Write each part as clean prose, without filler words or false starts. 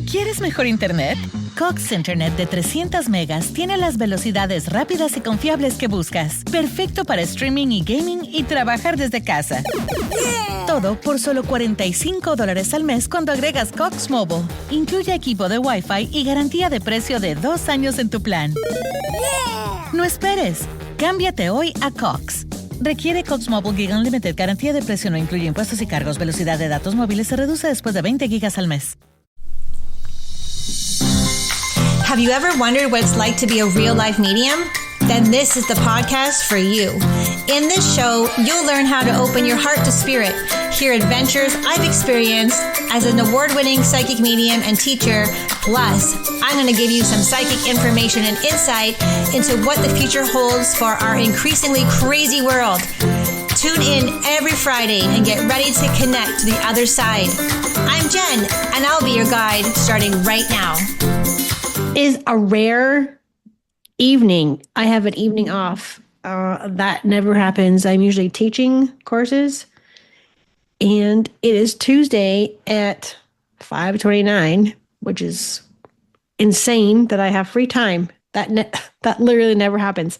¿Quieres mejor internet? Cox Internet de 300 megas tiene las velocidades rápidas y confiables que buscas. Perfecto para streaming y gaming y trabajar desde casa. Todo por solo $45 al mes cuando agregas Cox Mobile. Incluye equipo de Wi-Fi y garantía de precio de 2 años en tu plan. No esperes. Cámbiate hoy a Cox. Requiere Cox Mobile Gig Unlimited. Garantía de precio no incluye impuestos y cargos. Velocidad de datos móviles se reduce después de 20 gigas al mes. Have you ever wondered what it's like to be a real-life medium? Then this is the podcast for you. In this show, you'll learn how to open your heart to spirit, hear adventures I've experienced as an award-winning psychic medium and teacher. Plus, I'm going to give you some psychic information and insight into what the future holds for our increasingly crazy world. Tune in every Friday and get ready to connect to the other side. I'm Jen, and I'll be your guide starting right now. Is a rare evening. I have an evening off. That never happens. I'm usually teaching courses, and it is Tuesday at 5:29, which is insane that I have free time. That literally never happens.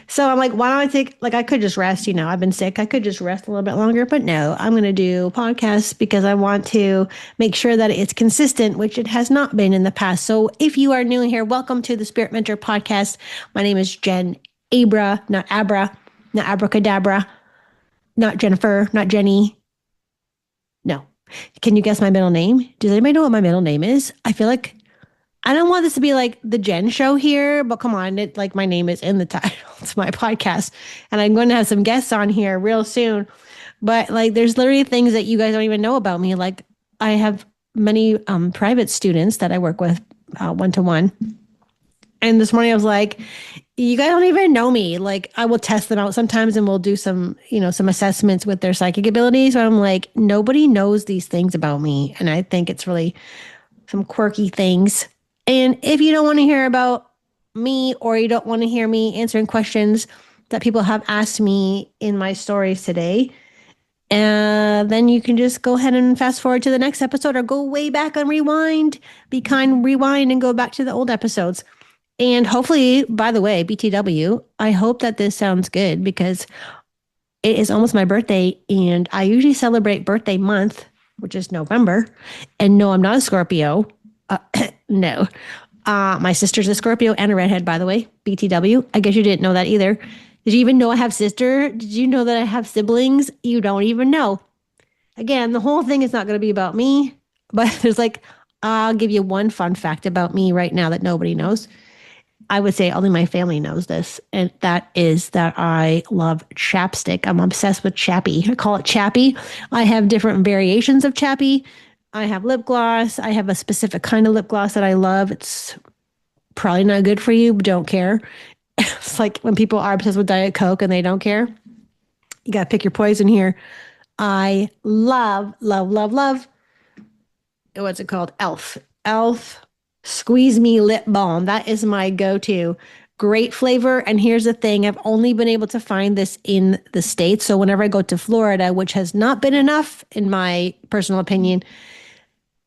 So I'm like, why don't I take, I could just rest, I've been sick. I could just rest a little bit longer, but no, I'm going to do podcasts because I want to make sure that it's consistent, which it has not been in the past. So if you are new here, welcome to the Spirit Mentor Podcast. My name is Jen Abra, not Abra, not Abracadabra, not Jennifer, not Jenny. No. Can you guess my middle name? Does anybody know what my middle name is? I feel like I don't want this to be like the Jen show here, but come on, my name is in the title. It's my podcast, and I'm going to have some guests on here real soon. But there's literally things that you guys don't even know about me. I have many private students that I work with one-to-one. And this morning I was like, you guys don't even know me. I will test them out sometimes and we'll do some assessments with their psychic abilities. So I'm like, nobody knows these things about me. And I think it's really some quirky things. And if you don't want to hear about me, or you don't want to hear me answering questions that people have asked me in my stories today, then you can just go ahead and fast forward to the next episode, or go way back and rewind. Be kind, rewind, and go back to the old episodes. And hopefully, by the way, BTW, I hope that this sounds good because it is almost my birthday, and I usually celebrate birthday month, which is November. And no, I'm not a Scorpio. No. My sister's a Scorpio and a redhead, by the way. BTW. I guess you didn't know that either. Did you even know I have sister? Did you know that I have siblings? You don't even know. Again, the whole thing is not going to be about me, but there's I'll give you one fun fact about me right now that nobody knows. I would say only my family knows this, and that is that I love chapstick. I'm obsessed with Chappy. I call it Chappy. I have different variations of Chappy. I have lip gloss. I have a specific kind of lip gloss that I love. It's probably not good for you, but don't care. It's like when people are obsessed with Diet Coke and they don't care. You got to pick your poison here. I love, love, love, love. What's it called? Elf Squeeze Me Lip Balm. That is my go-to. Great flavor. And here's the thing. I've only been able to find this in the States. So whenever I go to Florida, which has not been enough in my personal opinion,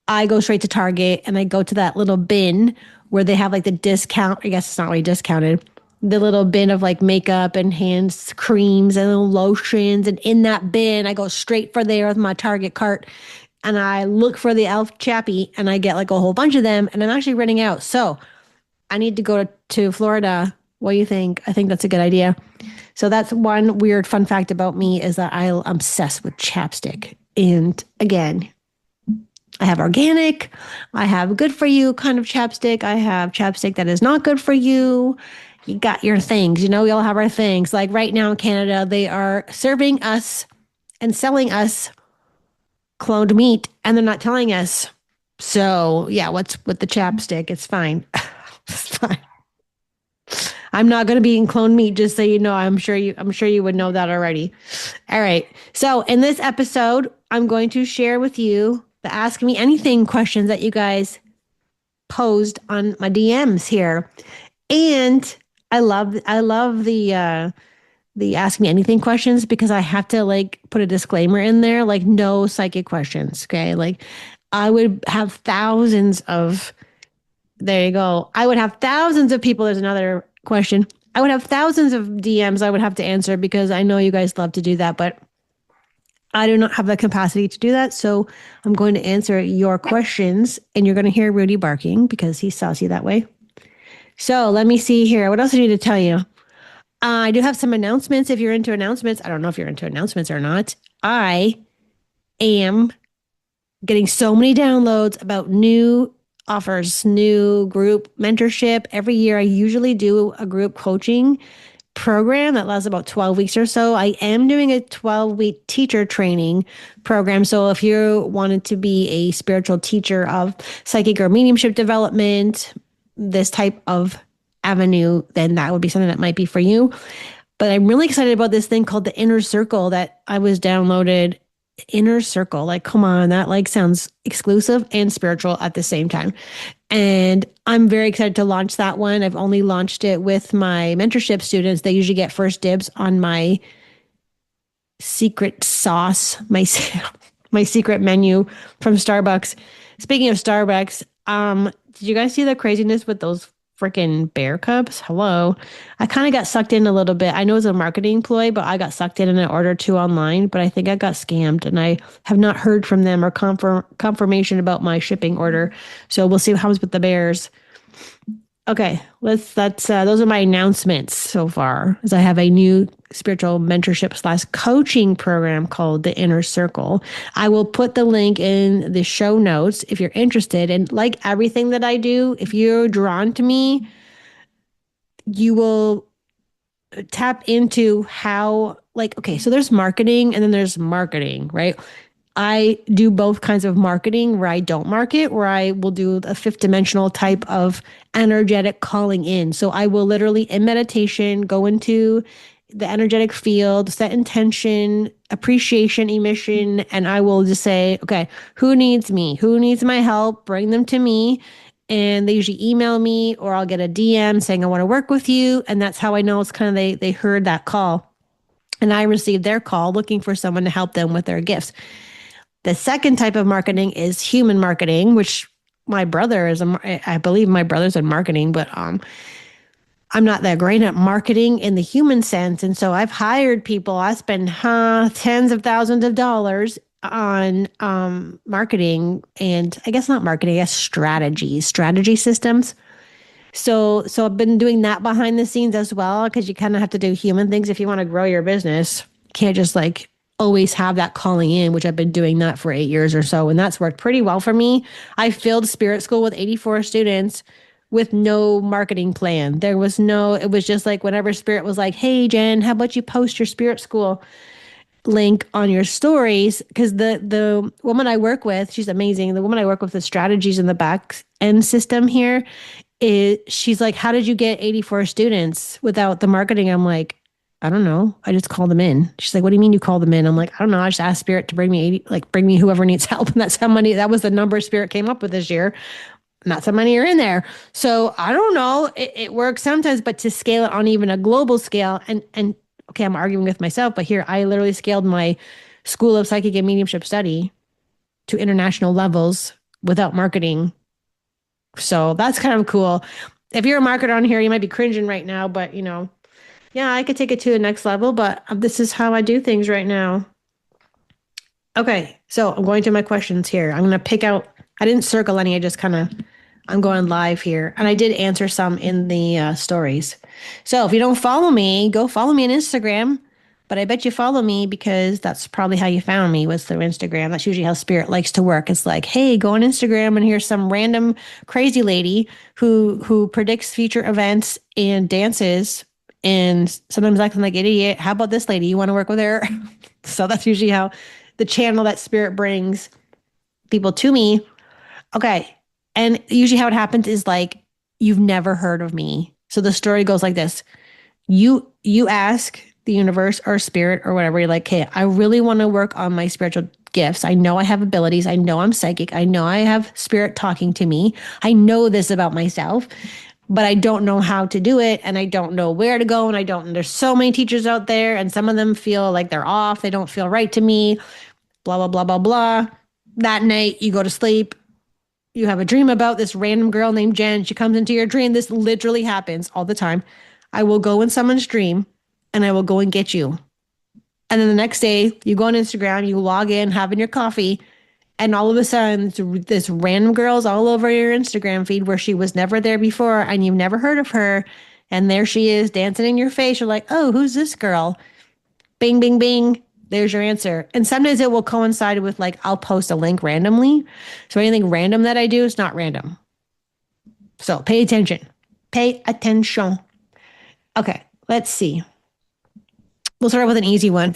I go straight to Target and I go to that little bin where they have the discount. I guess it's not really discounted. The little bin of makeup and hand creams and little lotions. And in that bin, I go straight for there with my Target cart and I look for the Elf Chappy and I get a whole bunch of them, and I'm actually running out. So I need to go to Florida. What do you think? I think that's a good idea. So that's one weird fun fact about me, is that I'm obsessed with chapstick. And again, I have organic, I have good for you kind of chapstick. I have chapstick that is not good for you. You got your things, we all have our things. Right now in Canada, they are serving us and selling us cloned meat, and they're not telling us. So yeah, what's with the chapstick? It's fine. It's fine. I'm not going to be eating cloned meat, just so you know. I'm sure you would know that already. All right. So in this episode, I'm going to share with you the Ask Me Anything questions that you guys posed on my DMs here. And I love the Ask Me Anything questions because I have to put a disclaimer in there, no psychic questions. Okay. I would have thousands of, there you go. I would have thousands of people. There's another question. I would have thousands of DMs I would have to answer because I know you guys love to do that, but I do not have the capacity to do that. So I'm going to answer your questions and you're going to hear Rudy barking because he's saucy that way. So let me see here. What else do I need to tell you? I do have some announcements. If you're into announcements, I don't know if you're into announcements or not. I am getting so many downloads about new offers, new group mentorship. Every year, I usually do a group coaching program that lasts about 12 weeks or so. I am doing a 12-week teacher training program. So if you wanted to be a spiritual teacher of psychic or mediumship development, this type of avenue, then that would be something that might be for you. But I'm really excited about this thing called the Inner Circle that I was downloaded. Inner Circle, like, come on, that like sounds exclusive and spiritual at the same time. And I'm very excited to launch that one. I've only launched it with my mentorship students. They usually get first dibs on my secret sauce, my secret menu from Starbucks. Speaking of Starbucks, did you guys see the craziness with those freaking bear cubs? Hello. I kind of got sucked in a little bit. I know it's a marketing ploy, but I got sucked in and I ordered two online, but I think I got scammed and I have not heard from them or confirmation about my shipping order. So we'll see what happens with the bears. Okay, those are my announcements so far, as I have a new spiritual mentorship / coaching program called the Inner Circle. I will put the link in the show notes if you're interested. And like everything that I do, if you're drawn to me, you will tap into how, like, okay, so there's marketing and then there's marketing, right? I do both kinds of marketing where I don't market, where I will do a fifth dimensional type of energetic calling in. So I will literally in meditation go into the energetic field, set intention, appreciation, emission, and I will just say, okay, who needs me? Who needs my help? Bring them to me. And they usually email me or I'll get a DM saying, I want to work with you. And that's how I know it's kind of they heard that call. And I received their call looking for someone to help them with their gifts. The second type of marketing is human marketing, which my brother is, I believe my brother's in marketing, but I'm not that great at marketing in the human sense. And so I've hired people. I spend tens of thousands of dollars on marketing and I guess not marketing, I guess strategy systems. So I've been doing that behind the scenes as well, because you kind of have to do human things if you want to grow your business. You can't just like always have that calling in, which I've been doing that for 8 years or so. And that's worked pretty well for me. I filled Spirit School with 84 students with no marketing plan. It was just like whenever Spirit was like, hey, Jen, how about you post your Spirit School link on your stories? Because the woman I work with, she's amazing. The woman I work with, the strategies in the back end system here, she's like, how did you get 84 students without the marketing? I'm like, I don't know. I just called them in. She's like, what do you mean you called them in? I'm like, I don't know. I just asked Spirit to bring me bring me whoever needs help. And that's how many, that was the number Spirit came up with this year. Not so many are in there. So I don't know. It works sometimes, but to scale it on even a global scale and okay, I'm arguing with myself, but here I literally scaled my School of Psychic and Mediumship Study to international levels without marketing. So that's kind of cool. If you're a marketer on here, you might be cringing right now, but yeah, I could take it to the next level, but this is how I do things right now. Okay, so I'm going to my questions here. I'm going to pick out, I didn't circle any, I'm going live here. And I did answer some in the stories. So if you don't follow me, go follow me on Instagram. But I bet you follow me because that's probably how you found me, was through Instagram. That's usually how Spirit likes to work. It's like, hey, go on Instagram and here's some random crazy lady who predicts future events and dances and sometimes acting like an idiot. How about this lady? You want to work with her? So that's usually how the channel that Spirit brings people to me. Okay. And usually how it happens is like, you've never heard of me. So the story goes like this. You ask the universe or Spirit or whatever, you're like, hey, I really want to work on my spiritual gifts. I know I have abilities. I know I'm psychic. I know I have Spirit talking to me. I know this about myself, but I don't know how to do it. And I don't know where to go. And there's so many teachers out there and some of them feel like they're off. They don't feel right to me, blah, blah, blah, blah, blah. That night, you go to sleep. You have a dream about this random girl named Jen. She comes into your dream. This literally happens all the time. I will go in someone's dream and I will go and get you. And then the next day, you go on Instagram, you log in, having your coffee, and all of a sudden, this random girl's all over your Instagram feed where she was never there before and you've never heard of her. And there she is dancing in your face. You're like, oh, who's this girl? Bing, bing, bing. There's your answer. And sometimes it will coincide with like, I'll post a link randomly. So anything random that I do is not random. So pay attention. Pay attention. Okay, let's see. We'll start with an easy one.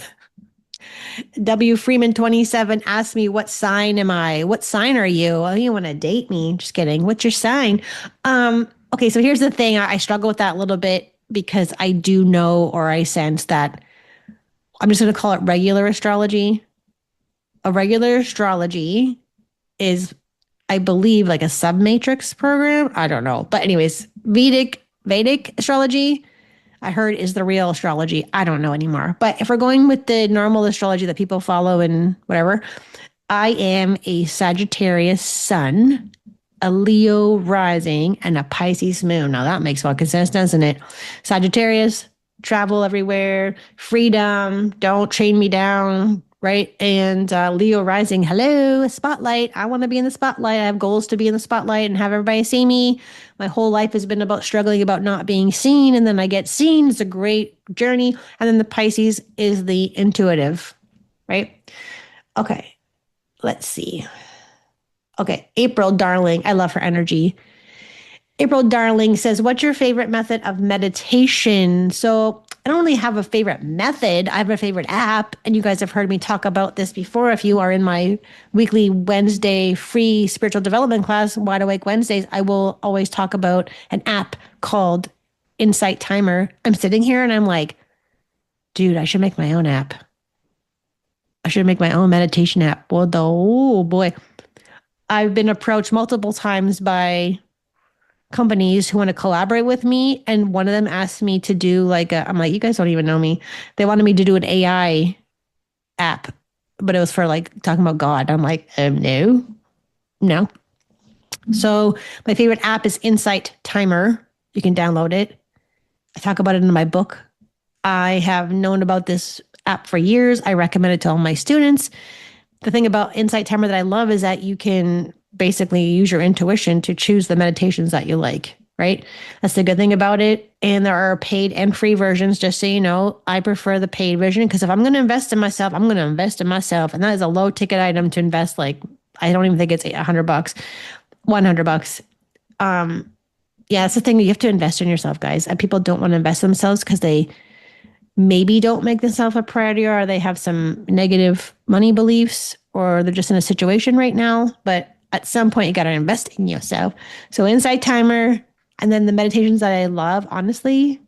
W. Freeman 27 asked me, what sign am I? What sign are you? Oh, you want to date me? Just kidding. What's your sign? Okay, so here's the thing. I struggle with that a little bit because I do know, or I sense that I'm just going to call it regular astrology. A regular astrology is, I believe, like a submatrix program. I don't know. But anyways, Vedic astrology, I heard, is the real astrology. I don't know anymore. But if we're going with the normal astrology that people follow and whatever, I am a Sagittarius sun, a Leo rising, and a Pisces moon. Now that makes fucking sense, doesn't it? Sagittarius, travel everywhere, freedom, don't chain me down, right? And Leo rising, hello, spotlight. I want to be in the spotlight. I have goals to be in the spotlight and have everybody see me. My whole life has been about struggling about not being seen. And then I get seen. It's a great journey. And then the Pisces is the intuitive, right? Okay, let's see. Okay, April Darling. I love her energy. April Darling says, what's your favorite method of meditation? So I don't really have a favorite method. I have a favorite app. And you guys have heard me talk about this before. If you are in my weekly Wednesday free spiritual development class, Wide Awake Wednesdays, I will always talk about an app called Insight Timer. I'm sitting here and I'm like, dude, I should make my own app. I should make my own meditation app. Well, oh boy. I've been approached multiple times by companies who want to collaborate with me. And one of them asked me to do I'm like, you guys don't even know me. They wanted me to do an AI app, but it was for like talking about God. I'm like, no. So my favorite app is Insight Timer. You can download it. I talk about it in my book. I have known about this app for years. I recommend it to all my students. The thing about Insight Timer that I love is that you can basically use your intuition to choose the meditations that you like, right? That's the good thing about it. And there are paid and free versions, just so you know. I prefer the paid version because if I'm going to invest in myself, I'm going to invest in myself. And that is a low ticket item to invest. Like, I don't even think it's $100, $100. Yeah, it's the thing. You have to invest in yourself, guys. And people don't want to invest in themselves because they maybe don't make themselves a priority, or they have some negative money beliefs, or they're just in a situation right now. But at some point, you got to invest in yourself. So Insight Timer, and then the meditations that I love, honestly,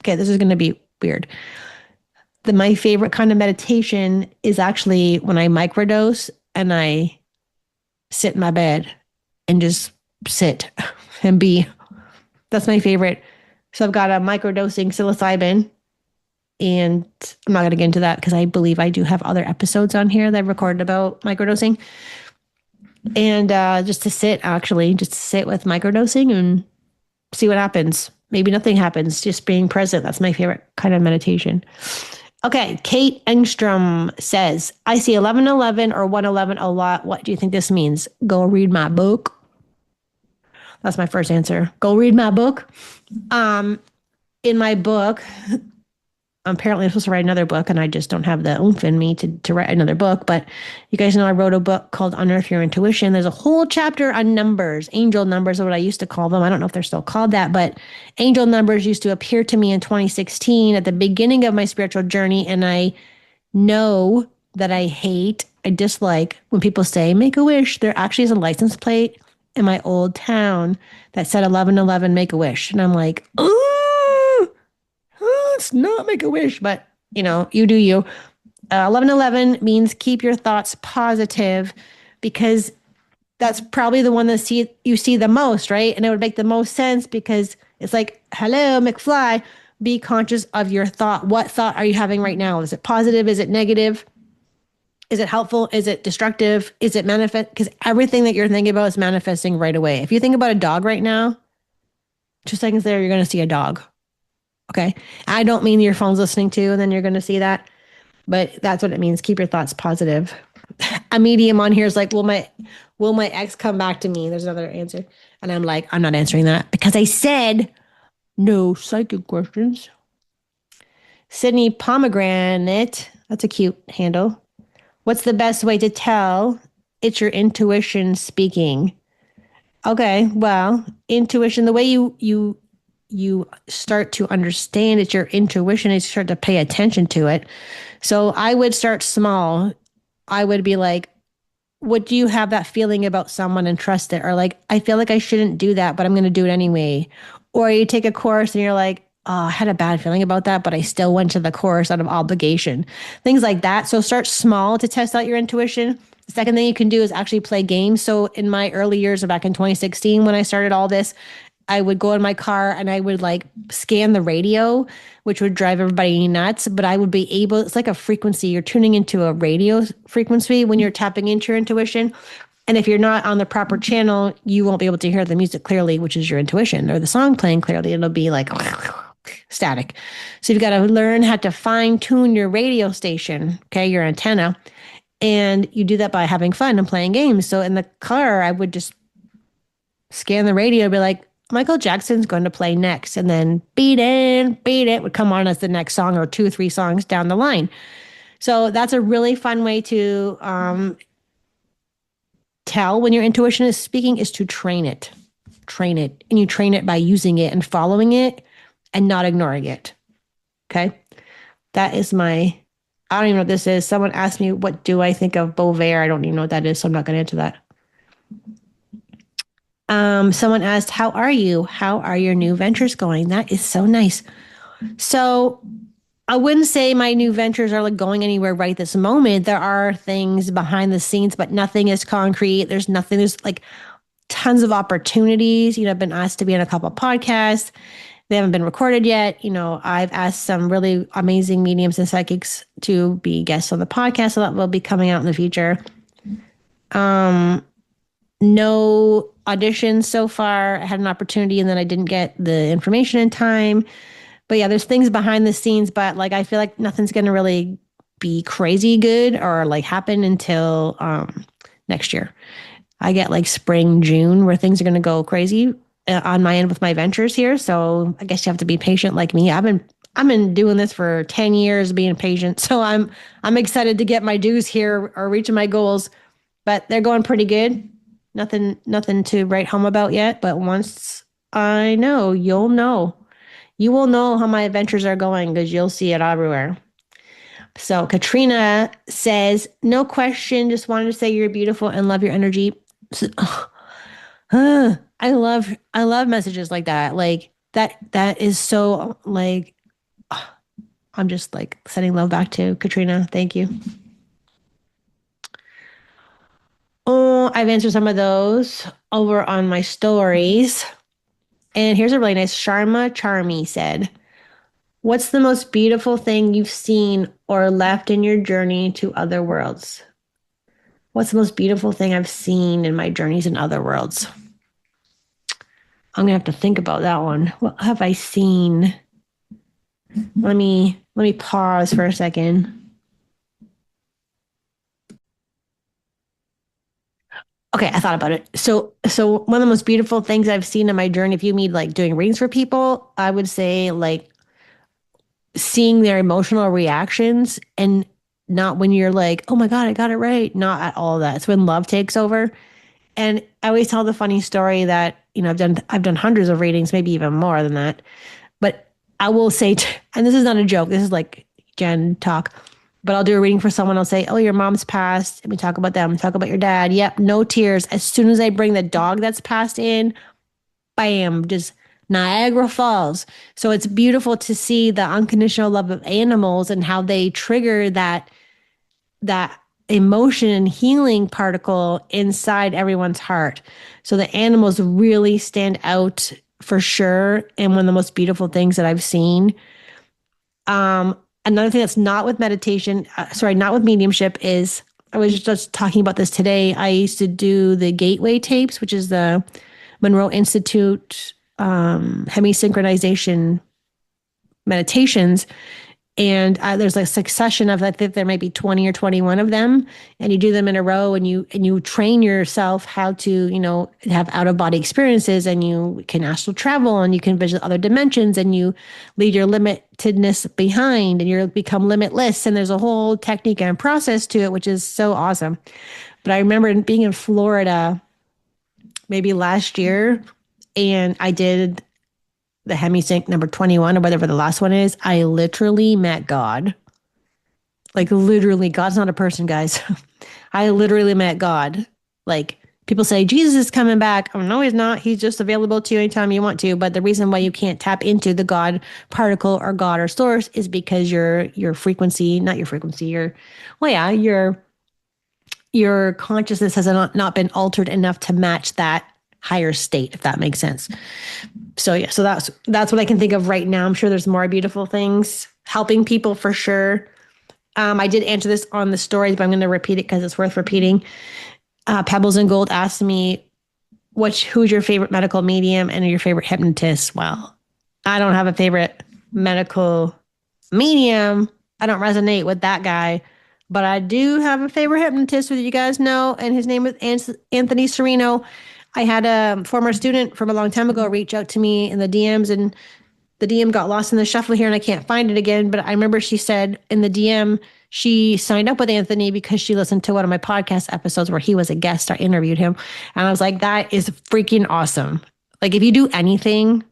okay, this is going to be weird. My favorite kind of meditation is actually when I microdose and I sit in my bed and just sit and be. That's my favorite. So I've got a microdosing psilocybin. And I'm not going to get into that because I believe I do have other episodes on here that I've recorded about microdosing. And just to sit with microdosing and see what happens. Maybe nothing happens, just being present. That's my favorite kind of meditation. Okay, Kate Engstrom says, I see 1111 or 111 a lot. What do you think this means? Go read my book. That's my first answer. Go read my book. In my book, apparently I'm supposed to write another book, and I just don't have the oomph in me to write another book. But you guys know I wrote a book called Unearth Your Intuition. There's a whole chapter on numbers. Angel numbers are what I used to call them. I don't know if they're still called that, but angel numbers used to appear to me in 2016 at the beginning of my spiritual journey. And I know that I dislike when people say, make a wish. There actually is a license plate in my old town that said 1111 make a wish. And I'm like, let's not make a wish, but you do you. 1111 means keep your thoughts positive, because that's probably the one that you see the most, right? And it would make the most sense because it's like, hello, McFly, be conscious of your thought. What thought are you having right now? Is it positive? Is it negative? Is it helpful? Is it destructive? Is it manifest? Because everything that you're thinking about is manifesting right away. If you think about a dog right now, 2 seconds later, you're going to see a dog. Okay. I don't mean your phone's listening to, and then you're going to see that. But that's what it means. Keep your thoughts positive. A medium on here is like, will my ex come back to me? There's another answer. And I'm like, I'm not answering that because I said no psychic questions. Sydney Pomegranate. That's a cute handle. What's the best way to tell it's your intuition speaking? Okay, well, intuition, the way you start to understand it's your intuition is you start to pay attention to it. So I would start small. I would be like, what do you have that feeling about someone and trust it? Or like, I feel like I shouldn't do that, but I'm going to do it anyway. Or you take a course and you're like, oh, I had a bad feeling about that, but I still went to the course out of obligation. Things like that. So start small to test out your intuition. The second thing you can do is actually play games. So in my early years, back in 2016, when I started all this, I would go in my car and I would like scan the radio, which would drive everybody nuts. But I would be able, it's like a frequency. You're tuning into a radio frequency when you're tapping into your intuition. And if you're not on the proper channel, you won't be able to hear the music clearly, which is your intuition, or the song playing clearly. It'll be like static. So you've got to learn how to fine tune your radio station, okay, your antenna. And you do that by having fun and playing games. So in the car, I would just scan the radio, be like, Michael Jackson's going to play next. And then Beat It would come on as the next song or 2 or 3 songs down the line. So that's a really fun way to tell when your intuition is speaking, is to train it. Train it. And you train it by using it and following it and not ignoring it. Okay. That is I don't even know what this is. Someone asked me, what do I think of Beauvais? I don't even know what that is, so I'm not going to answer that. Someone asked, how are you? How are your new ventures going? That is so nice. So I wouldn't say my new ventures are like going anywhere right this moment. There are things behind the scenes, but nothing is concrete. There's like tons of opportunities. I've been asked to be on a couple of podcasts. They haven't been recorded yet. I've asked some really amazing mediums and psychics to be guests on the podcast, so that will be coming out in the future. No auditions so far. I had an opportunity and then I didn't get the information in time. But yeah, there's things behind the scenes, but like I feel like nothing's going to really be crazy good or like happen until next year. I get like spring, June, where things are going to go crazy on my end with my ventures here. So I guess you have to be patient like me. I've been doing this for 10 years, being patient. So I'm excited to get my dues here or reaching my goals, but they're going pretty good. Nothing to write home about yet, but once I know, you'll know. You will know how my adventures are going because you'll see it everywhere. So Katrina says, no question, just wanted to say you're beautiful and love your energy. I love messages like that. Like that is so like, I'm just like sending love back to Katrina. Thank you. Oh, I've answered some of those over on my stories. And here's a really nice Sharma Charmy said, what's the most beautiful thing you've seen or left in your journey to other worlds? What's the most beautiful thing I've seen in my journeys in other worlds? I'm gonna have to think about that one. What have I seen? Let me pause for a second. Okay, I thought about it. So one of the most beautiful things I've seen in my journey, if you mean like doing readings for people, I would say like seeing their emotional reactions, and not when you're like, oh my God, I got it right. Not at all that. It's when love takes over. And I always tell the funny story that, I've done hundreds of readings, maybe even more than that. But I will say, and this is not a joke, this is like Jen talk, but I'll do a reading for someone. I'll say, oh, your mom's passed. Let me talk about them. Talk about your dad. Yep. No tears. As soon as I bring the dog that's passed in, bam, just Niagara Falls. So it's beautiful to see the unconditional love of animals and how they trigger that emotion and healing particle inside everyone's heart. So the animals really stand out for sure. And one of the most beautiful things that I've seen. Another thing that's not with meditation, not with mediumship, is I was just talking about this today. I used to do the Gateway tapes, which is the Monroe Institute hemisynchronization meditations. And there's a succession of, I think there might be 20 or 21 of them, and you do them in a row, and you train yourself how to, have out of body experiences, and you can astral travel, and you can visit other dimensions, and you leave your limitedness behind, and you become limitless. And there's a whole technique and process to it, which is so awesome. But I remember being in Florida maybe last year, and I did the hemisync number 21 or whatever the last one is. I literally met God. Like literally, God's not a person, guys. I literally met God. Like people say, Jesus is coming back. Oh, no, he's not. He's just available to you anytime you want to. But the reason why you can't tap into the God particle or God or source is because your frequency, not your frequency, your consciousness has not been altered enough to match that higher state, if that makes sense. So yeah, so that's what I can think of right now. I'm sure there's more beautiful things, helping people for sure. I did answer this on the stories, but I'm going to repeat it because it's worth repeating. Pebbles and Gold asked me, who's your favorite medical medium and your favorite hypnotist? Well, I don't have a favorite medical medium. I don't resonate with that guy, but I do have a favorite hypnotist that you guys know, and his name is Anthony Serino. I had a former student from a long time ago reach out to me in the DMs, and the DM got lost in the shuffle here and I can't find it again. But I remember she said in the DM, she signed up with Anthony because she listened to one of my podcast episodes where he was a guest. I interviewed him, and I was like, that is freaking awesome. Like if you do anything,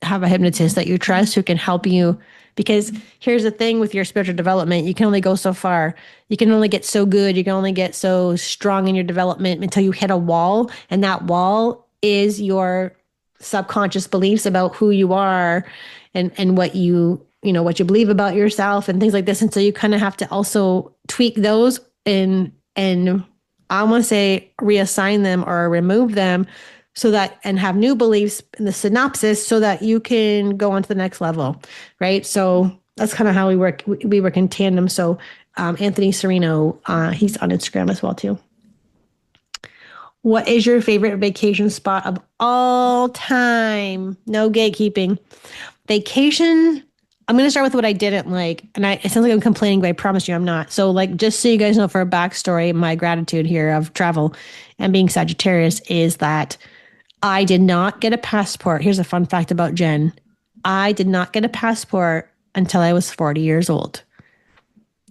have a hypnotist that you trust who can help you. Because here's the thing with your spiritual development, you can only go so far. You can only get so good. You can only get so strong in your development until you hit a wall. And that wall is your subconscious beliefs about who you are and what what you believe about yourself and things like this. And so you kind of have to also tweak those and I want to say reassign them or remove them and have new beliefs in the synopsis so that you can go on to the next level, right? So that's kind of how we work. We work in tandem. So Anthony Serino, he's on Instagram as well too. What is your favorite vacation spot of all time? No gatekeeping. Vacation, I'm going to start with what I didn't like. And it sounds like I'm complaining, but I promise you I'm not. So just so you guys know, for a backstory, my gratitude here of travel and being Sagittarius is that I did not get a passport. Here's a fun fact about Jen. I did not get a passport until I was 40 years old.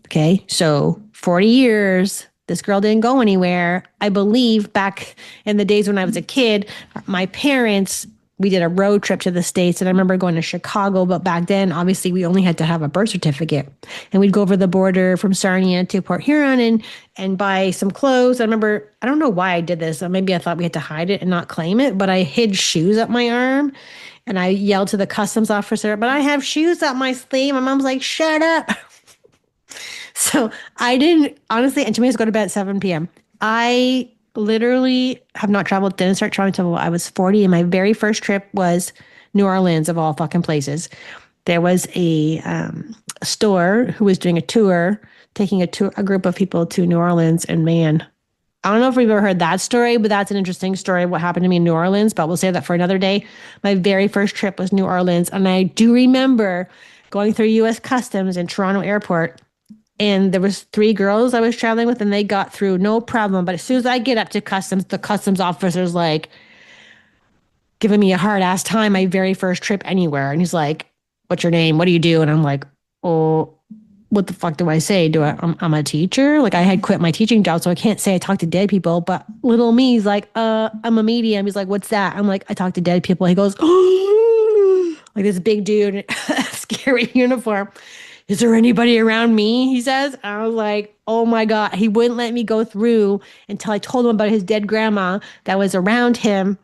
Okay, so 40 years, this girl didn't go anywhere. I believe back in the days when I was a kid, my parents, we did a road trip to the States, and I remember going to Chicago, but back then, obviously, we only had to have a birth certificate. And we'd go over the border from Sarnia to Port Huron and buy some clothes. I remember, I don't know why I did this. Maybe I thought we had to hide it and not claim it, but I hid shoes up my arm, and I yelled to the customs officer, but I have shoes up my sleeve. My mom's like, shut up. So I didn't, honestly, and to me, I was going to bed at 7 p.m. I literally have not traveled, didn't start traveling until I was 40. And my very first trip was New Orleans, of all fucking places. There was a store who was doing a tour, taking a group of people to New Orleans. And man, I don't know if we've ever heard that story, but that's an interesting story of what happened to me in New Orleans, but we'll save that for another day. My very first trip was New Orleans. And I do remember going through U.S. Customs in Toronto Airport. And there was 3 girls I was traveling with, and they got through no problem. But as soon as I get up to customs, the customs officer's like giving me a hard ass time my very first trip anywhere. And he's like, what's your name? What do you do? And I'm like, oh, what the fuck do I say? I'm a teacher? Like I had quit my teaching job, so I can't say I talk to dead people. But little me's like, I'm a medium. He's like, what's that? I'm like, I talk to dead people. He goes, oh, like this big dude, scary uniform. Is there anybody around me? He says. I was like, oh my God. He wouldn't let me go through until I told him about his dead grandma that was around him.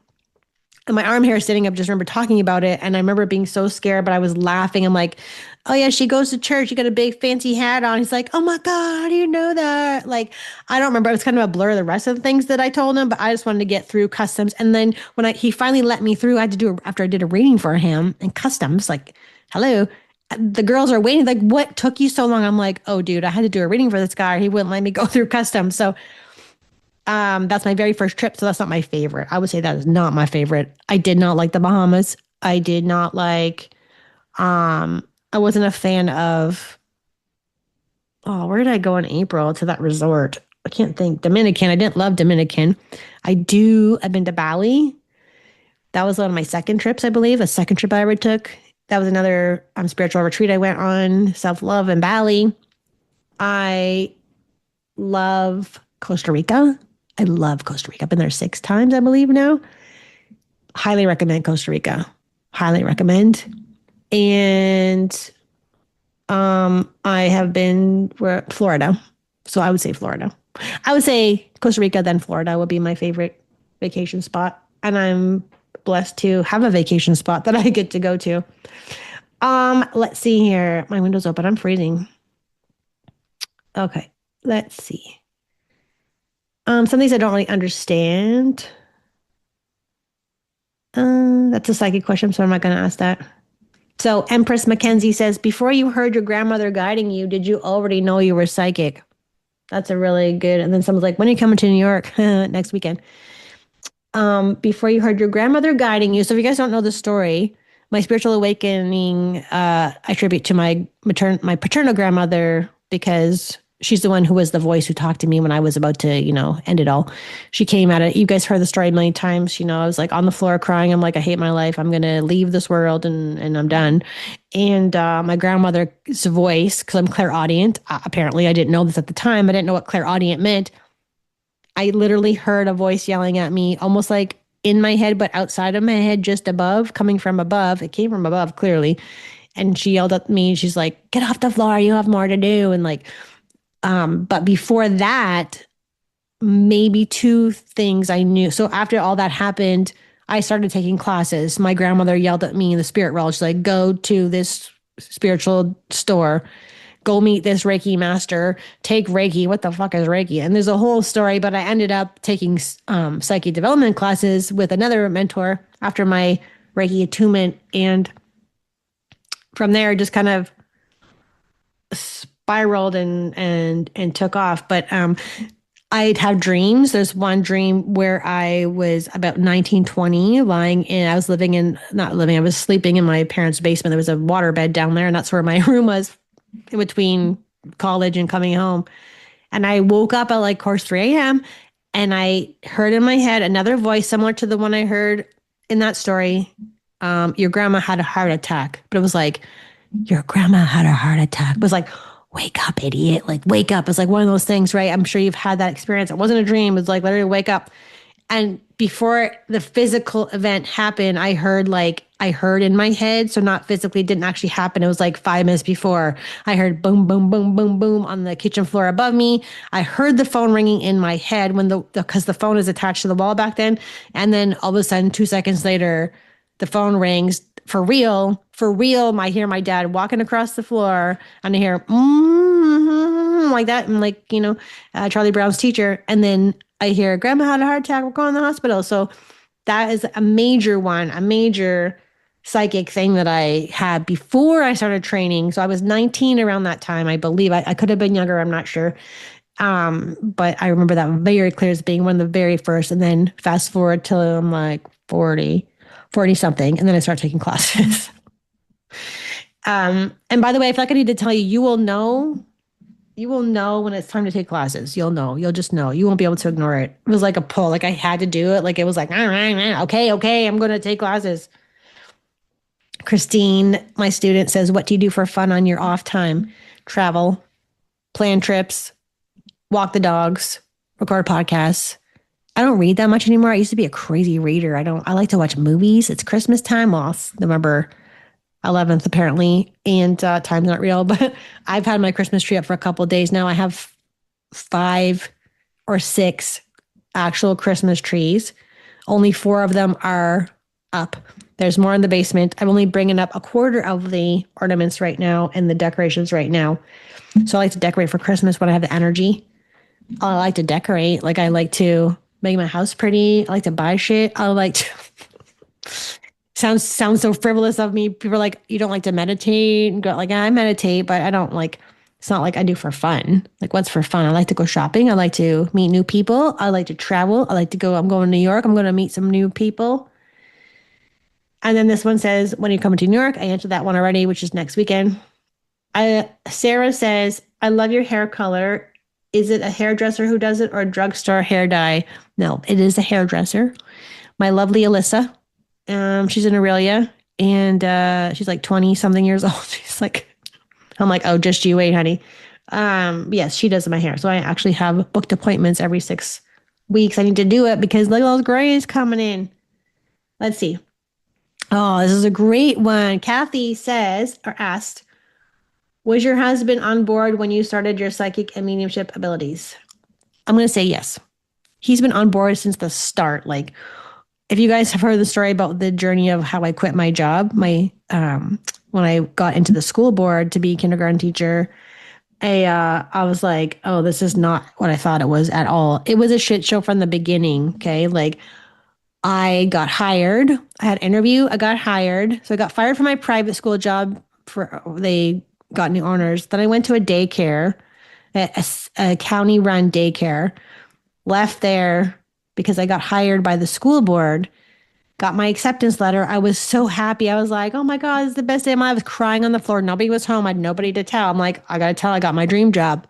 And my arm hair is sitting up, just remember talking about it. And I remember being so scared, but I was laughing. I'm like, oh yeah, she goes to church. She got a big fancy hat on. He's like, oh my God, how do you know that? Like, I don't remember. It was kind of a blur, the rest of the things that I told him, but I just wanted to get through customs. And then when he finally let me through, I had to after I did a reading for him in customs, like, hello. the girls are waiting. Like, what took you so long? I'm like, oh, dude, I had to do a reading for this guy. He wouldn't let me go through customs. So that's my very first trip. So that's not my favorite. I would say that is not my favorite. I did not like the Bahamas. I did not like, I wasn't a fan of, where did I go in April to that resort? I can't think. Dominican. I didn't love Dominican. I've been to Bali. That was one of my second trips, I believe. A second trip I ever took. That was another spiritual retreat I went on, self-love in Bali. I love Costa Rica. I love Costa Rica. I've been there 6 times, I believe now. Highly recommend Costa Rica. Highly recommend. And I have been Florida. So I would say Florida. I would say Costa Rica, then Florida would be my favorite vacation spot. And I'm blessed to have a vacation spot that I get to go to. Let's see here. My window's open. I'm freezing. Okay. Let's see. Some things I don't really understand. That's a psychic question, so I'm not going to ask that. So Empress Mackenzie says, before you heard your grandmother guiding you, did you already know you were psychic? That's a really good. And then someone's like, when are you coming to New York? Next weekend. Before you heard your grandmother guiding you. So if you guys don't know the story, my spiritual awakening, I attribute to my paternal grandmother, because she's the one who was the voice who talked to me when I was about to, end it all. She came at it. You guys heard the story a million times. I was like on the floor crying. I'm like, I hate my life. I'm going to leave this world and I'm done. And my grandmother's voice, because I'm clairaudient. Apparently, I didn't know this at the time. I didn't know what clairaudient meant. I literally heard a voice yelling at me, almost like in my head, but outside of my head, just above, coming from above. It came from above, clearly. And she yelled at me. She's like, get off the floor. You have more to do. And like, but before that, maybe 2 things I knew. So after all that happened, I started taking classes. My grandmother yelled at me in the spirit world. She's like, go to this spiritual store, go meet this Reiki master, take Reiki. What the fuck is Reiki? And there's a whole story, but I ended up taking psychic development classes with another mentor after my Reiki attunement. And from there, just kind of spiraled and took off. But I'd have dreams. There's one dream where I was about 19, 20, I was sleeping in my parents' basement. There was a waterbed down there, and that's where my room was in between college and coming home. And I woke up at like course 3 a.m. and I heard in my head another voice similar to the one I heard in that story. Your grandma had a heart attack. But it was like, your grandma had a heart attack. It was like, wake up, idiot. Like, wake up. It's like one of those things, right? I'm sure you've had that experience. It wasn't a dream. It was like, literally wake up. And before the physical event happened, I heard in my head, so not physically, didn't actually happen. It was like 5 minutes before. I heard boom, boom, boom, boom, boom on the kitchen floor above me. I heard the phone ringing in my head because the phone is attached to the wall back then. And then all of a sudden, 2 seconds later, the phone rings for real. I hear my dad walking across the floor, and I hear like that, and like, Charlie Brown's teacher. And then I hear, grandma had a heart attack. We're going to the hospital. So that is a major psychic thing that I had before I started training. So I was 19 around that time, I believe. I could have been younger. I'm not sure. But I remember that very clear as being one of the very first. And then fast forward till I'm like 40 something. And then I start taking classes. And by the way, I feel like I need to tell you, you will know when it's time to take classes. You'll just know. You won't be able to ignore it. It was like a pull. Like I had to do it. Like it was like, okay, I'm going to take classes. Christine, my student, says, what do you do for fun on your off time? Travel, plan trips, walk the dogs, record podcasts. I don't read that much anymore. I used to be a crazy reader. I like to watch movies. It's Christmas time off, November 11th, apparently, and time's not real, but I've had my Christmas tree up for a couple of days now. I have 5 or 6 actual Christmas trees. Only 4 of them are up. There's more in the basement. I'm only bringing up a quarter of the ornaments right now and the decorations right now. So I like to decorate for Christmas when I have the energy. I like to decorate. Like I like to make my house pretty. I like to buy shit. I like to Sounds so frivolous of me. People are like, you don't like to meditate? And go like, I meditate, but I don't like, it's not like I do for fun. Like, what's for fun? I like to go shopping. I like to meet new people. I like to travel. I like to go, I'm going to New York. I'm going to meet some new people. And then this one says, when are you coming to New York? I answered that one already, which is next weekend. Sarah says, I love your hair color. Is it a hairdresser who does it or a drugstore hair dye? No, it is a hairdresser. My lovely Alyssa. She's in Aurelia, and she's like 20 something years old. She's like, I'm like, oh, just you wait, honey. Yes, she does my hair. So I actually have booked appointments every 6 weeks. I need to do it because look at those grays coming in. Let's see. Oh, this is a great one. Kathy says, or asked, was your husband on board when you started your psychic and mediumship abilities? I'm going to say yes. He's been on board since the start. Like, if you guys have heard the story about the journey of how I quit my job, when I got into the school board to be a kindergarten teacher, I was like, oh, this is not what I thought it was at all. It was a shit show from the beginning. Okay. Like, I got hired. I had an interview. I got hired. So I got fired from my private school job they got new owners. Then I went to a daycare, a county run daycare, left there because I got hired by the school board, got my acceptance letter. I was so happy. I was like, oh my God, it's the best day of my life. I was crying on the floor. Nobody was home. I had nobody to tell. I'm like, I got to tell I got my dream job.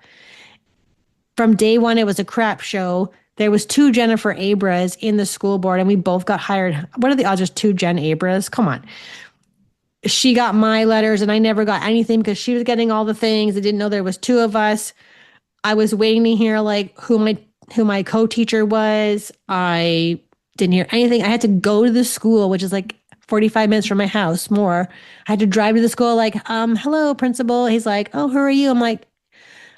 From day one, it was a crap show. There was 2 Jennifer Abras in the school board, and we both got hired. What are the odds? Just 2 Jen Abras? Come on. She got my letters, and I never got anything because she was getting all the things. I didn't know there was 2 of us. I was waiting to hear like who my co-teacher was. I didn't hear anything. I had to go to the school, which is like 45 minutes from my house more. I had to drive to the school like, hello, principal. He's like, oh, who are you? I'm like,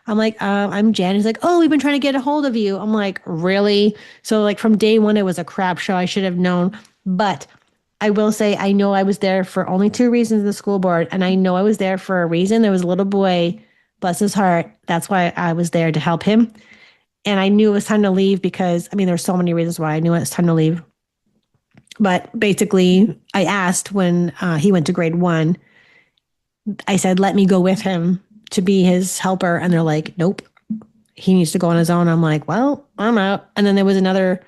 I'm Jen. He's like, oh, we've been trying to get a hold of you. I'm like, really? So like from day one, it was a crap show. I should have known. But I will say, I know I was there for only 2 reasons in the school board. And I know I was there for a reason. There was a little boy, bless his heart. That's why I was there to help him. And I knew it was time to leave because, I mean, there's so many reasons why I knew it was time to leave. But basically, I asked when he went to grade 1, I said, let me go with him to be his helper. And they're like, nope, he needs to go on his own. I'm like, well, I'm out. And then there was another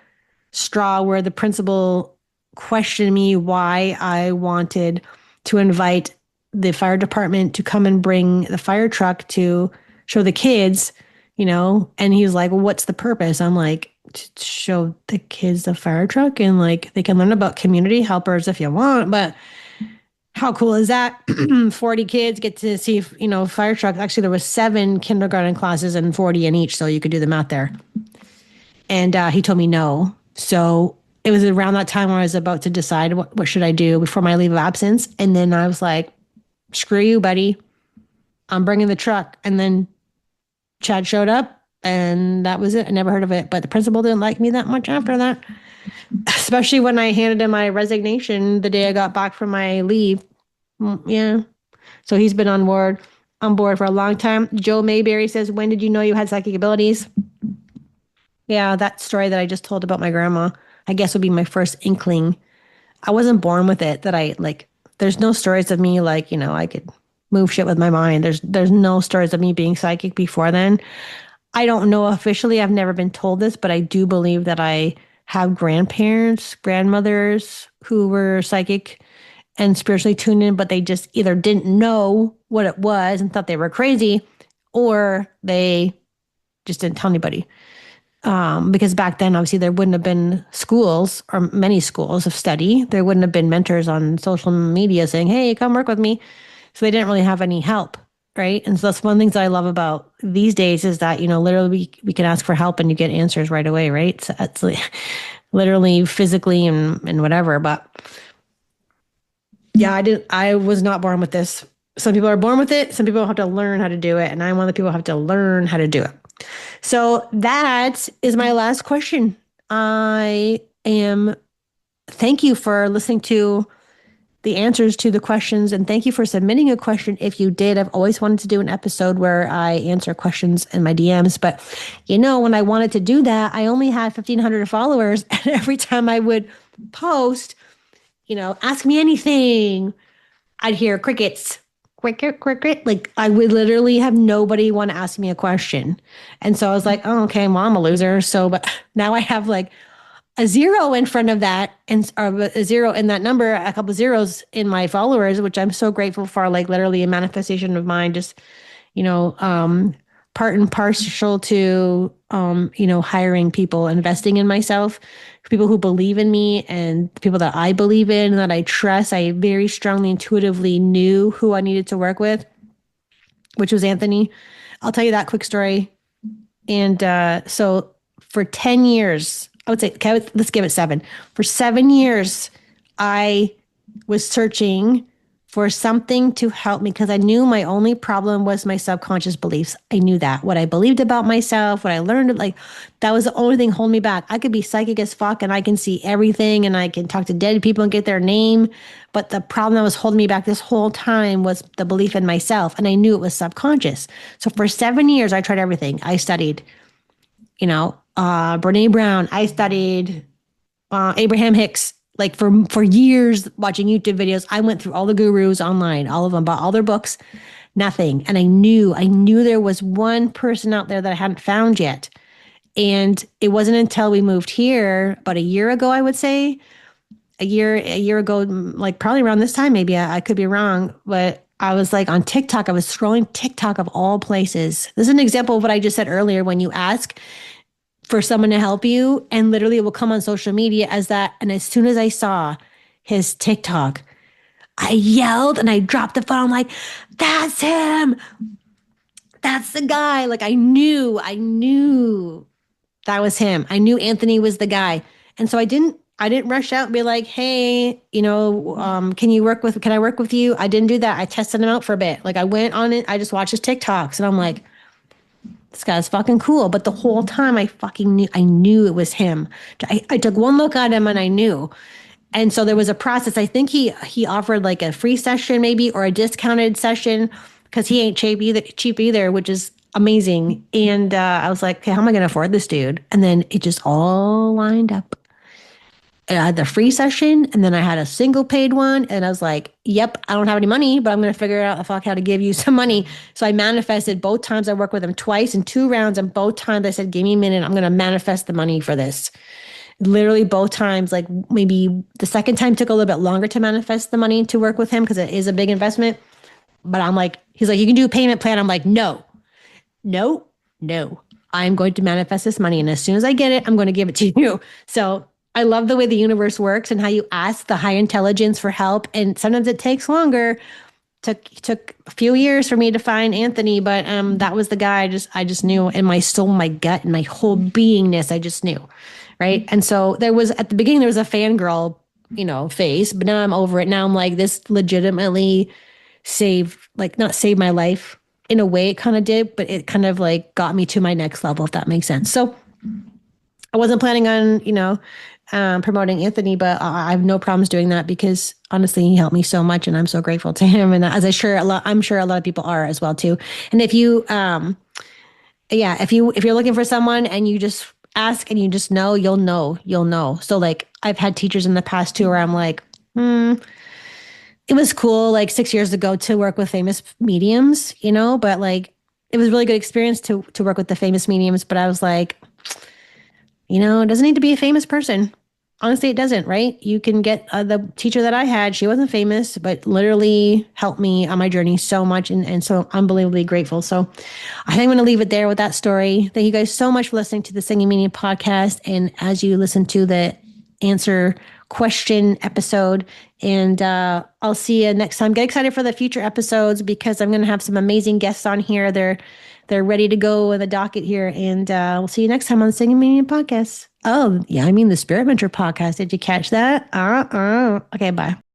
straw where the principal questioned me why I wanted to invite the fire department to come and bring the fire truck to show the kids, and he was like, well, what's the purpose? I'm like, to show the kids the fire truck and like they can learn about community helpers if you want, but how cool is that? 40 kids get to see, fire trucks. Actually, there was 7 kindergarten classes and 40 in each. So you could do the math there. And he told me no. So it was around that time where I was about to decide what should I do before my leave of absence. And then I was like, screw you, buddy. I'm bringing the truck. And then Chad showed up and that was it. I never heard of it. But the principal didn't like me that much after that. Especially when I handed in my resignation the day I got back from my leave. Yeah. So he's been on board for a long time. Joe Mayberry says, when did you know you had psychic abilities? Yeah, that story that I just told about my grandma, I guess would be my first inkling. I wasn't born with it there's no stories of me I could move shit with my mind. There's no stories of me being psychic before then. I don't know officially. I've never been told this, but I do believe that I have grandmothers who were psychic and spiritually tuned in, but they just either didn't know what it was and thought they were crazy, or they just didn't tell anybody. Because back then, obviously, there wouldn't have been schools or many schools of study. There wouldn't have been mentors on social media saying, hey, come work with me. So they didn't really have any help. Right. And so that's one of the things I love about these days is that, literally we can ask for help and you get answers right away. Right. So that's literally physically and whatever. But yeah, I was not born with this. Some people are born with it. Some people have to learn how to do it. And I'm one of the people who have to learn how to do it. So that is my last question. Thank you for listening to the answers to the questions. And thank you for submitting a question. If you did, I've always wanted to do an episode where I answer questions in my DMs. But, when I wanted to do that, I only had 1,500 followers. And every time I would post, ask me anything. I'd hear crickets, cricket, cricket. Like I would literally have nobody want to ask me a question. And so I was like, oh, okay, well, I'm a loser. So, but now I have like a zero in front of that and or a zero in that number, a couple of zeros in my followers, which I'm so grateful for, like literally a manifestation of mine, just, you know, part and partial to, hiring people, investing in myself, people who believe in me and people that I believe in and that I trust. I very strongly intuitively knew who I needed to work with, which was Anthony. I'll tell you that quick story. And so for 10 years, I would say, okay, let's give it 7. For 7 years, I was searching for something to help me because I knew my only problem was my subconscious beliefs. I knew that. What I believed about myself, what I learned, like that was the only thing holding me back. I could be psychic as fuck and I can see everything and I can talk to dead people and get their name. But the problem that was holding me back this whole time was the belief in myself. And I knew it was subconscious. So for 7 years, I tried everything. I studied, Brene Brown. I studied Abraham Hicks. Like for years watching YouTube videos, I went through all the gurus online, all of them, bought all their books, nothing. And I knew there was one person out there that I hadn't found yet. And it wasn't until we moved here about a year ago, I would say, a year ago, like probably around this time, maybe I could be wrong, but I was like on TikTok, I was scrolling TikTok of all places. This is an example of what I just said earlier. When you ask for someone to help you, and literally it will come on social media as that. And as soon as I saw his TikTok, I yelled and I dropped the phone. I'm like, that's him. That's the guy. Like I knew that was him. I knew Anthony was the guy. And so I didn't rush out and be like, hey, can I work with you? I didn't do that. I tested him out for a bit. Like I went on it. I just watched his TikToks and I'm like, this guy's fucking cool. But the whole time I knew it was him. I took one look at him and I knew. And so there was a process. I think he offered like a free session maybe, or a discounted session because he ain't cheap either, which is amazing. And I was like, okay, how am I going to afford this dude? And then it just all lined up. I had the free session and then I had a single paid one. And I was like, yep, I don't have any money, but I'm going to figure out how to give you some money. So I manifested both times. I worked with him twice in 2 rounds. And both times I said, give me a minute. I'm going to manifest the money for this. Literally both times, like maybe the second time took a little bit longer to manifest the money to work with him because it is a big investment. But I'm like, he's like, you can do a payment plan. I'm like, no. I'm going to manifest this money. And as soon as I get it, I'm going to give it to you. So I love the way the universe works and how you ask the high intelligence for help. And sometimes it takes longer. Took a few years for me to find Anthony, but that was the guy I just knew in my soul, my gut, and my whole beingness. I just knew. Right. And so at the beginning, there was a fangirl, phase, but now I'm over it. Now I'm like, this legitimately not saved my life. In a way it kind of did, but it kind of like got me to my next level, if that makes sense. So I wasn't planning on, promoting Anthony, but I have no problems doing that because honestly, he helped me so much and I'm so grateful to him. And I'm sure a lot of people are as well too. And if you, if you're looking for someone and you just ask and you just know, you'll know. So like I've had teachers in the past too, where I'm like, it was cool like 6 years ago to work with famous mediums, but like, it was a really good experience to work with the famous mediums. But I was like, it doesn't need to be a famous person. Honestly, it doesn't, right? You can get the teacher that I had. She wasn't famous, but literally helped me on my journey so much. And so unbelievably grateful. So I think I'm going to leave it there with that story. Thank you guys so much for listening to the Singing Meaning podcast. And as you listen to the answer question episode, and I'll see you next time. Get excited for the future episodes because I'm going to have some amazing guests on here. They're ready to go in the docket here. And we'll see you next time on the Singing Meaning podcast. Oh, yeah, I mean the Spirit Mentor podcast. Did you catch that? Okay, bye.